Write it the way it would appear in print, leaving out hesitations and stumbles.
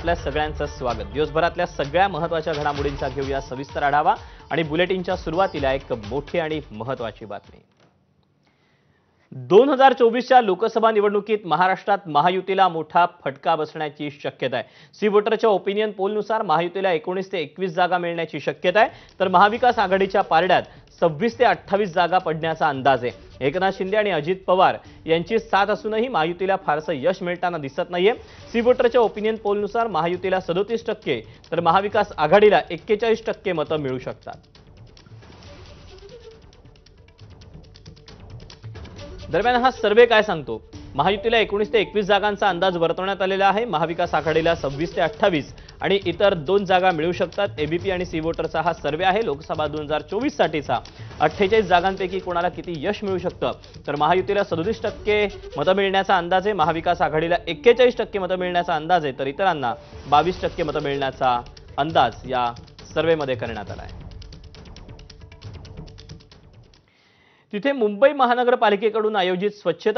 आपल्या सगळ्यांचं स्वागत। दिवसभरातल्या सगळ्या महत्त्वाच्या घडामोडींचा घेऊया सविस्तर आढावा आणि बुलेटिनच्या सुरुवातीला एक मोठी आणि महत्त्वाची बातमी। 2024च्या लोकसभा निवडणुकीत महाराष्ट्रात महायुतीला मोठा फटका बसण्याची शक्यता आहे। सी वोटरच्या ओपिनियन पोलनुसार महायुतीला 19 ते 21 जागा मिळण्याची शक्यता आहे, तर महाविकास आघाडीच्या पारड्यात 26 ते 28 जागा पडण्याचा अंदाज आहे। एकनाथ शिंदे आणि अजित पवार यांची साथ असूनही महायुतीला फारसं यश मिळताना दिसत नाहीये। सी वोटरच्या ओपिनियन पोलनुसार महायुतीला 37% तर महाविकास आघाडीला 41% मतं मिळू शकतात। दरम्यान हा सर्वे काय सांगतो? महायुतीला 19 ते 21 जागांचा अंदाज वर्तवण्यात आलेला आहे। महाविकास आघाडीला 26 ते 28 आणि इतर 2 जागा मिळू शकतात। एबीपी आणि सी वोटरचा हा सर्वे आहे। लोकसभा 2024 साठीचा 48 जागांपैकी कोणाला किती यश मिळू शकतं? तर महायुतीला 37% मतं मिळण्याचा अंदाज आहे, महाविकास आघाडीला 41% मतं मिळण्याचा अंदाज आहे, तर इतरांना 22% मतं मिळण्याचा अंदाज या सर्वेमध्ये करण्यात आला आहे। तिथे मुंबई महानगरपालिकेकडून आयोजित स्वच्छता